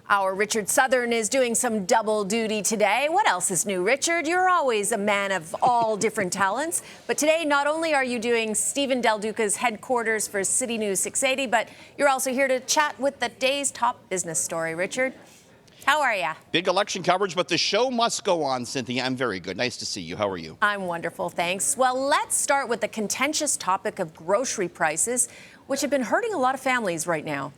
Our Richard Southern is doing some double duty today. What else is new, Richard? You're always a man of all different talents. But today, not only are you doing Stephen Del Duca's headquarters for City News 680, but you're also here to chat with the day's top business story, Richard. How are you? Big election coverage, but the show must go on, Cynthia. I'm very good. Nice to see you. How are you? I'm wonderful, thanks. Well, let's start with the contentious topic of grocery prices, which have been hurting a lot of families right now.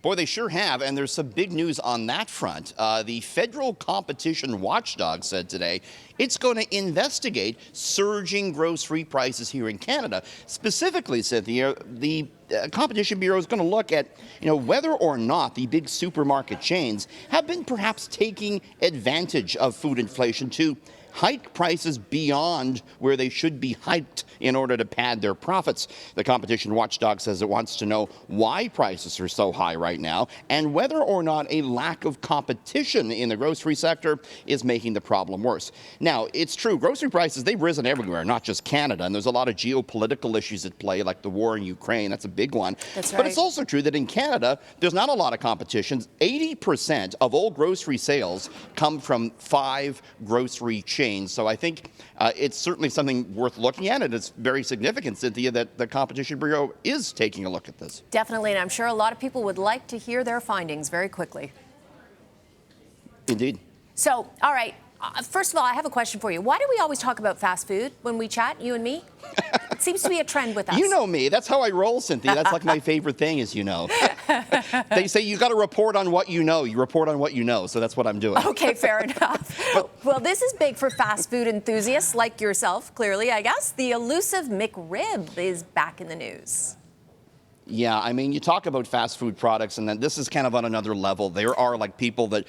Boy, they sure have, and there's some big news on that front. The federal competition watchdog said today it's going to investigate surging grocery prices here in Canada. Specifically, Cynthia, the Competition Bureau is going to look at, whether or not the big supermarket chains have been perhaps taking advantage of food inflation to hike prices beyond where they should be hiked in order to pad their profits. The competition watchdog says it wants to know why prices are so high right now and whether or not a lack of competition in the grocery sector is making the problem worse. Now, it's true, grocery prices, they've risen everywhere, not just Canada, and there's a lot of geopolitical issues at play, like the war in Ukraine. That's a big one. That's right. But it's also true that in Canada, there's not a lot of competition. 80% of all grocery sales come from 5 grocery chains. So I think it's certainly something worth looking at, and it's very significant, Cynthia, that the Competition Bureau is taking a look at this. Definitely, and I'm sure a lot of people would like to hear their findings very quickly. Indeed. So, all right, first of all, I have a question for you. Why do we always talk about fast food when we chat, you and me? It seems to be a trend with us. You know me. That's how I roll, Cynthia. That's like my favorite thing, as you know. They say you got to report on what you know. You report on what you know, so that's what I'm doing. Okay, fair enough. Well, this is big for fast food enthusiasts like yourself, clearly, I guess. The elusive McRib is back in the news. Yeah, I mean, you talk about fast food products, and then this is kind of on another level. There are like people that,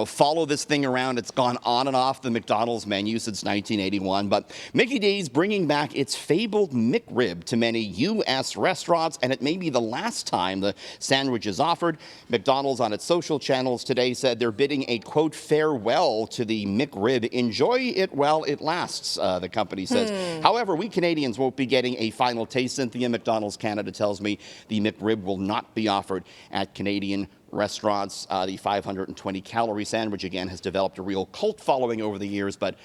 follow this thing around. It's gone on and off the McDonald's menu since 1981. But Mickey D's bringing back its fabled McRib to many U.S. restaurants, and it may be the last time the sandwich is offered. McDonald's on its social channels today said they're bidding a, quote, farewell to the McRib. Enjoy it while it lasts, the company says. However, we Canadians won't be getting a final taste. Cynthia, McDonald's Canada tells me the McRib will not be offered at Canadian restaurants. The 520-calorie sandwich, again, has developed a real cult following over the years, but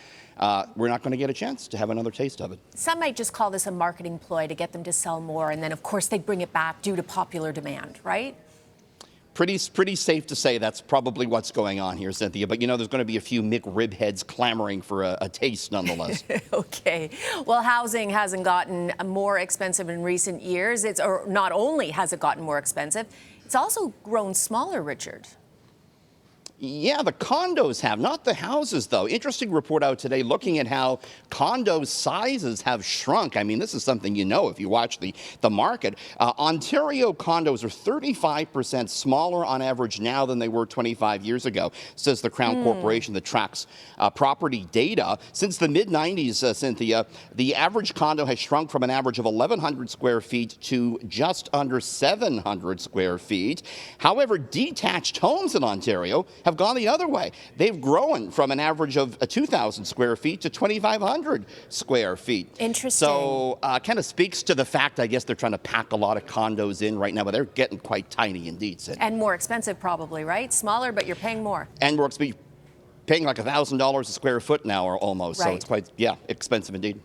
we're not going to get a chance to have another taste of it. Some might just call this a marketing ploy to get them to sell more, and then, of course, they bring it back due to popular demand, right? Pretty safe to say that's probably what's going on here, Cynthia. But, there's going to be a few McRib heads clamoring for a taste nonetheless. Okay. Well, housing hasn't gotten more expensive in recent years. Or not only has it gotten more expensive, it's also grown smaller, Richard. Yeah, the condos have, not the houses, though. Interesting report out today looking at how condo sizes have shrunk. I mean, this is something if you watch the market. Ontario condos are 35% smaller on average now than they were 25 years ago, says the Crown Corporation that tracks property data. Since the mid-90s, Cynthia, the average condo has shrunk from an average of 1,100 square feet to just under 700 square feet. However, detached homes in Ontario have gone the other way. They've grown from an average of 2,000 square feet to 2,500 square feet. Interesting. So kind of speaks to the fact, I guess, they're trying to pack a lot of condos in right now, but they're getting quite tiny indeed, Sid. And more expensive probably, right? Smaller, but you're paying more. And we're paying like $1,000 a square foot now or almost. Right. So it's quite, expensive indeed.